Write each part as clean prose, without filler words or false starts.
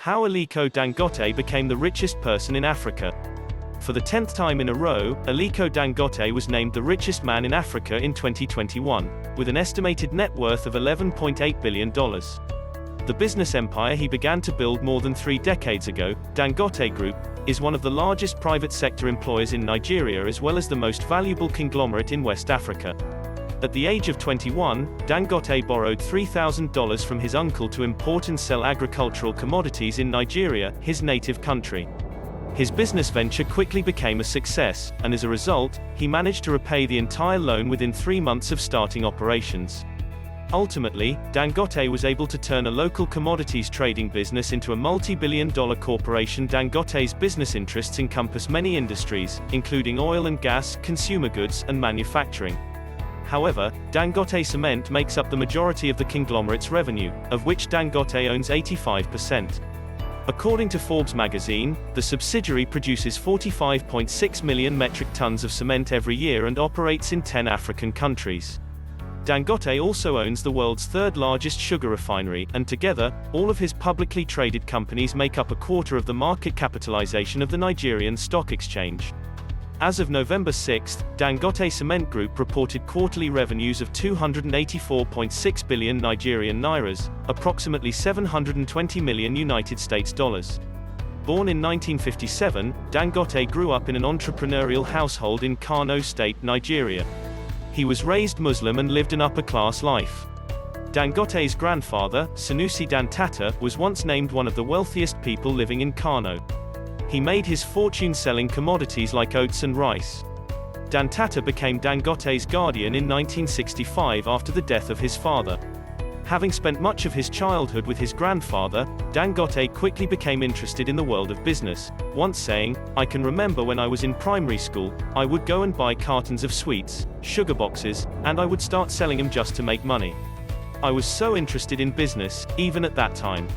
How Aliko Dangote became the richest person in Africa. For the 10th time in a row, Aliko Dangote was named the richest man in Africa in 2021, with an estimated net worth of $11.8 billion. The business empire he began to build more than 3 decades ago, Dangote Group, is one of the largest private sector employers in Nigeria as well as the most valuable conglomerate in West Africa. At the age of 21, Dangote borrowed $3,000 from his uncle to import and sell agricultural commodities in Nigeria, his native country. His business venture quickly became a success, and as a result, he managed to repay the entire loan within 3 months of starting operations. Ultimately, Dangote was able to turn a local commodities trading business into a multi-billion-dollar corporation. Dangote's business interests encompass many industries, including oil and gas, consumer goods, and manufacturing. However, Dangote Cement makes up the majority of the conglomerate's revenue, of which Dangote owns 85%. According to Forbes magazine, the subsidiary produces 45.6 million metric tons of cement every year and operates in 10 African countries. Dangote also owns the world's 3rd largest sugar refinery, and together, all of his publicly traded companies make up a quarter of the market capitalization of the Nigerian Stock Exchange. As of November 6, Dangote Cement Group reported quarterly revenues of 284.6 billion Nigerian nairas, approximately 720 million United States dollars. Born in 1957, Dangote grew up in an entrepreneurial household in Kano State, Nigeria. He was raised Muslim and lived an upper-class life. Dangote's grandfather, Sanusi Dantata, was once named one of the wealthiest people living in Kano. He made his fortune selling commodities like oats and rice. Dantata became Dangote's guardian in 1965 after the death of his father. Having spent much of his childhood with his grandfather, Dangote quickly became interested in the world of business, once saying, "I can remember when I was in primary school, I would go and buy cartons of sweets, sugar boxes, and I would start selling them just to make money. I was so interested in business, even at that time."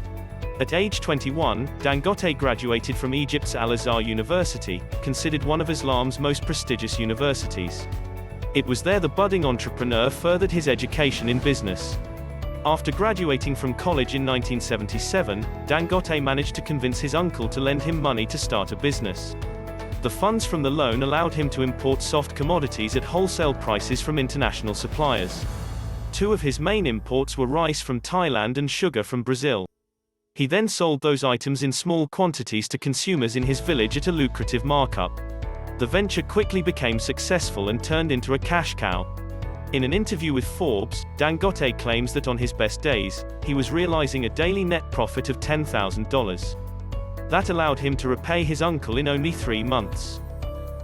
At age 21, Dangote graduated from Egypt's Al-Azhar University, considered one of Islam's most prestigious universities. It was there the budding entrepreneur furthered his education in business. After graduating from college in 1977, Dangote managed to convince his uncle to lend him money to start a business. The funds from the loan allowed him to import soft commodities at wholesale prices from international suppliers. 2 of his main imports were rice from Thailand and sugar from Brazil. He then sold those items in small quantities to consumers in his village at a lucrative markup. The venture quickly became successful and turned into a cash cow. In an interview with Forbes, Dangote claims that on his best days, he was realizing a daily net profit of $10,000. That allowed him to repay his uncle in only 3 months.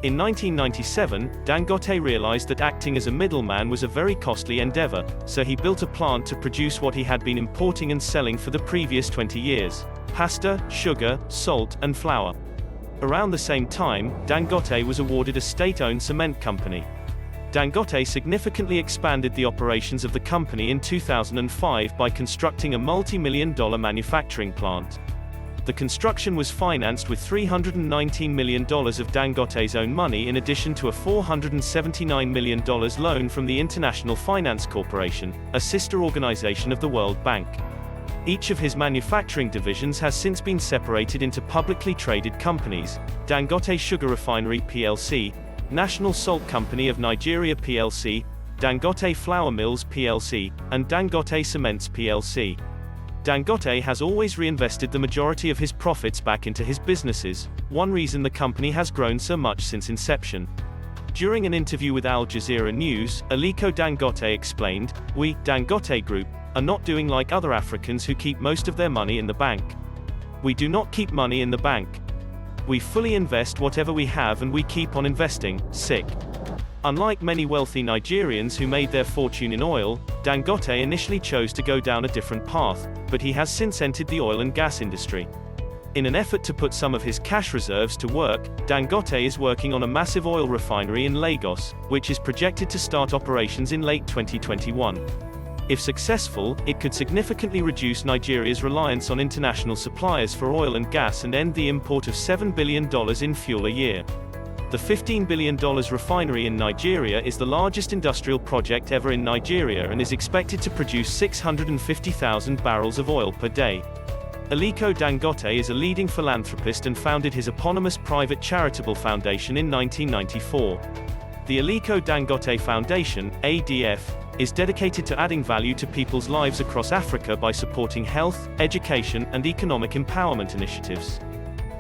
In 1997, Dangote realized that acting as a middleman was a very costly endeavor, so he built a plant to produce what he had been importing and selling for the previous 20 years: pasta, sugar, salt, and flour. Around the same time, Dangote was awarded a state-owned cement company. Dangote significantly expanded the operations of the company in 2005 by constructing a multi-million-dollar manufacturing plant. The construction was financed with $319 million of Dangote's own money in addition to a $479 million loan from the International Finance Corporation, a sister organization of the World Bank. Each of his manufacturing divisions has since been separated into publicly traded companies: Dangote Sugar Refinery plc, National Salt Company of Nigeria plc, Dangote Flour Mills plc, and Dangote Cements plc. Dangote has always reinvested the majority of his profits back into his businesses, one reason the company has grown so much since inception. During an interview with Al Jazeera News, Aliko Dangote explained, "We, Dangote Group, are not doing like other Africans who keep most of their money in the bank. We do not keep money in the bank. We fully invest whatever we have and we keep on investing." Unlike many wealthy Nigerians who made their fortune in oil, Dangote initially chose to go down a different path, but he has since entered the oil and gas industry. In an effort to put some of his cash reserves to work, Dangote is working on a massive oil refinery in Lagos, which is projected to start operations in late 2021. If successful, it could significantly reduce Nigeria's reliance on international suppliers for oil and gas and end the import of $7 billion in fuel a year. The $15 billion refinery in Nigeria is the largest industrial project ever in Nigeria and is expected to produce 650,000 barrels of oil per day. Aliko Dangote is a leading philanthropist and founded his eponymous private charitable foundation in 1994. The Aliko Dangote Foundation, ADF, is dedicated to adding value to people's lives across Africa by supporting health, education, and economic empowerment initiatives.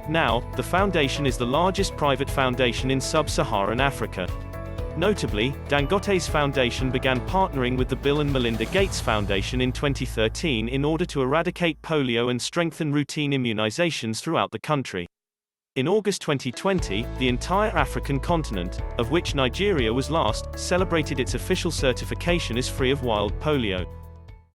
Now, the foundation is the largest private foundation in sub-Saharan Africa. Notably, Dangote's foundation began partnering with the Bill and Melinda Gates Foundation in 2013 in order to eradicate polio and strengthen routine immunizations throughout the country. In August 2020, the entire African continent, of which Nigeria was last, celebrated its official certification as free of wild polio.